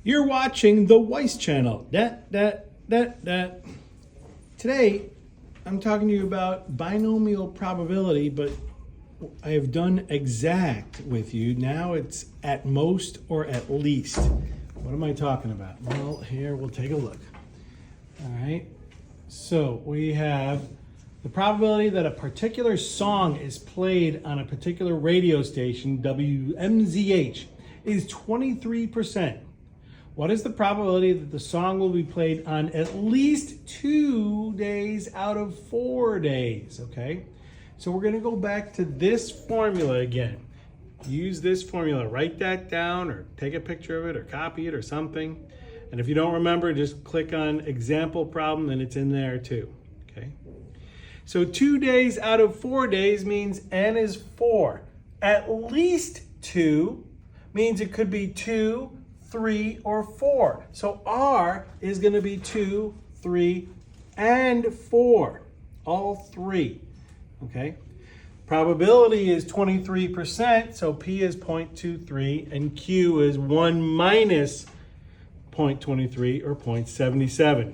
You're watching the Weiss channel. Today, I'm talking to you about binomial probability, but I have done exact with you. Now it's at most or at least. What am I talking about? Well, here we'll take a look. All right. So we have the probability that a particular song is played on a particular radio station, WMZH, is 23%. What is the probability that the song will be played on at least 2 days out of 4 days? Okay, so we're going to go back to this formula again. Use this formula, write that down or take a picture of it or copy it or something. And if you don't remember, just click on example problem and it's in there too. Okay, so 2 days out of 4 days means n is 4. At least 2 means it could be 2, 3, or 4. So R is going to be 2, 3, and 4. All three. Okay. Probability is 23%, so P is 0.23, and Q is 1 minus 0.23 or 0.77.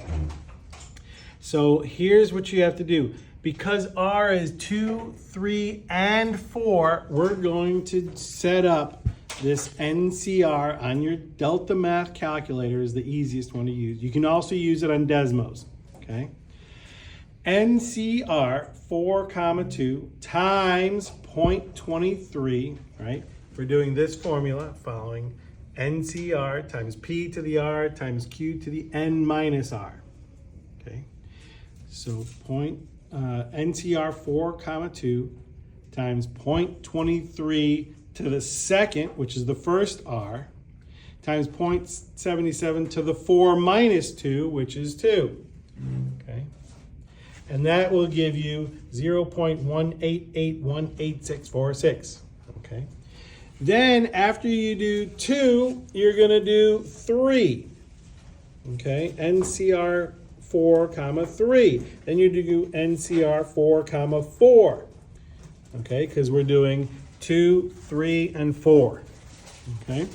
So here's what you have to do. Because R is 2, 3, and 4, we're going to set up this NCR on your Delta Math calculator is the easiest one to use. You can also use it on Desmos, okay? NCR 4, 2 times 0.23, right? We're doing this formula following NCR times P to the R times Q to the N minus R, okay? So NCR 4, 2 times 0.23 to the second, which is the first R, times 0.77 to the 4 minus 2, which is 2. Okay? And that will give you 0.1881866. Okay? Then after you do 2, you're going to do 3. Okay? NCR 4, 3. Then you do NCR 4, 4. Okay? Because we're doing 2, 3, and 4. Okay?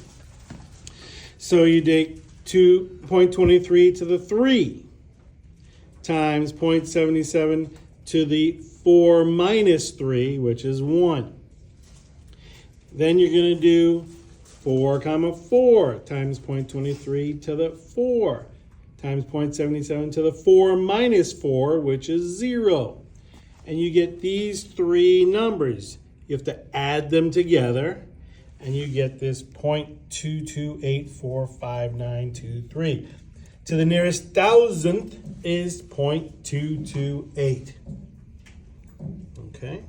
So you take 2.23 to the 3 times 0.77 to the 4 minus 3, which is 1. Then you're going to do 4, 4 times 0.23 to the 4 times 0.77 to the 4 minus 4, which is 0. And you get these three numbers. You have to add them together, and you get this 0.2284593. To the nearest thousandth is 0.228. Okay?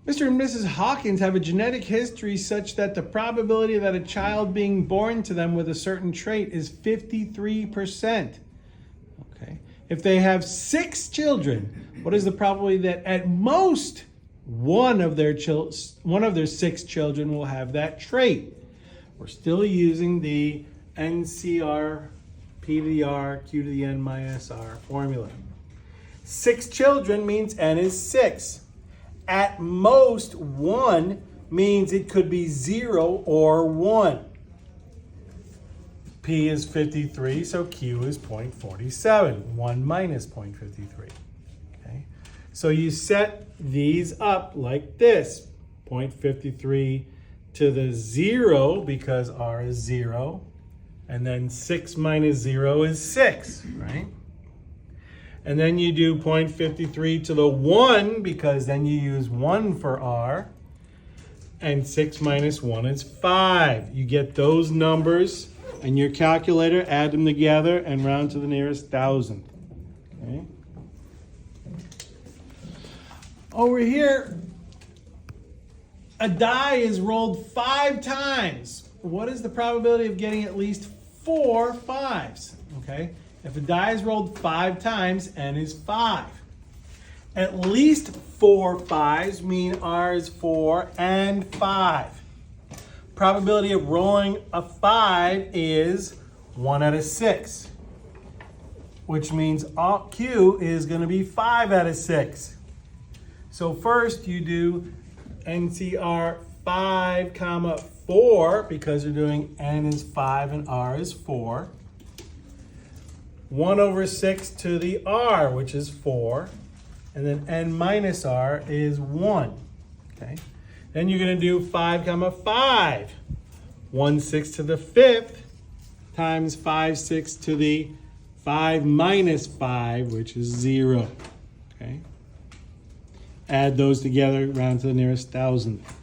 Mr. and Mrs. Hawkins have a genetic history such that the probability that a child being born to them with a certain trait is 53%. Okay. If they have 6 children, what is the probability that at most one of their 6 children will have that trait? We're still using the NCR, P to the R, Q to the N minus R formula. 6 children means N is 6. At most 1 means it could be 0 or 1. P is 53, so Q is 0.47, 1 minus 0.53. Okay? So you set these up like this, 0.53 to the 0 because R is 0, and then 6 minus 0 is 6, right? And then you do 0.53 to the 1 because then you use 1 for R, and 6 minus 1 is 5. You get those numbers and your calculator, add them together and round to the nearest thousandth. Okay. Over here, a die is rolled 5 times. What is the probability of getting at least 4 5s? Okay. If a die is rolled 5 times, N is 5. At least 4 5s mean R is 4 and 5. Probability of rolling a 5 is 1 out of 6, which means Q is going to be 5 out of 6. So first you do NCR 5, comma 4, because you're doing N is 5 and R is 4. 1 over 6 to the R, which is 4. And then N minus R is 1. Okay. Then you're going to do 5, comma 5. 1 6 to the 5th times 5 6 to the 5 minus 5, which is 0. Okay. Add those together, round to the nearest thousandth.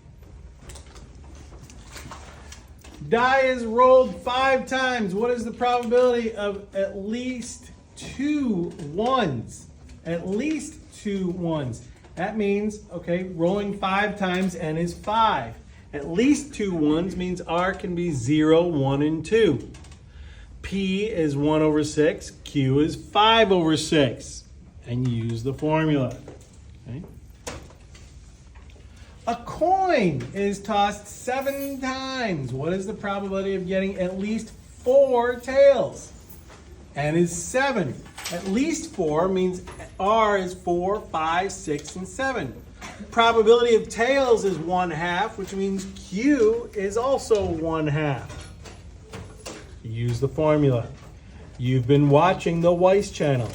Die is rolled 5 times. What is the probability of at least 2 ones? At least 2 ones. That means, okay, rolling 5 times, N is 5. At least 2 ones means R can be 0, 1, and 2. P is 1 over 6. Q is 5 over 6. And use the formula. Okay. A coin is tossed 7 times. What is the probability of getting at least 4 tails? N is 7. At least 4 means R is 4, 5, 6, and 7. Probability of tails is 1/2, which means Q is also 1/2. Use the formula. You've been watching the Weiss channel.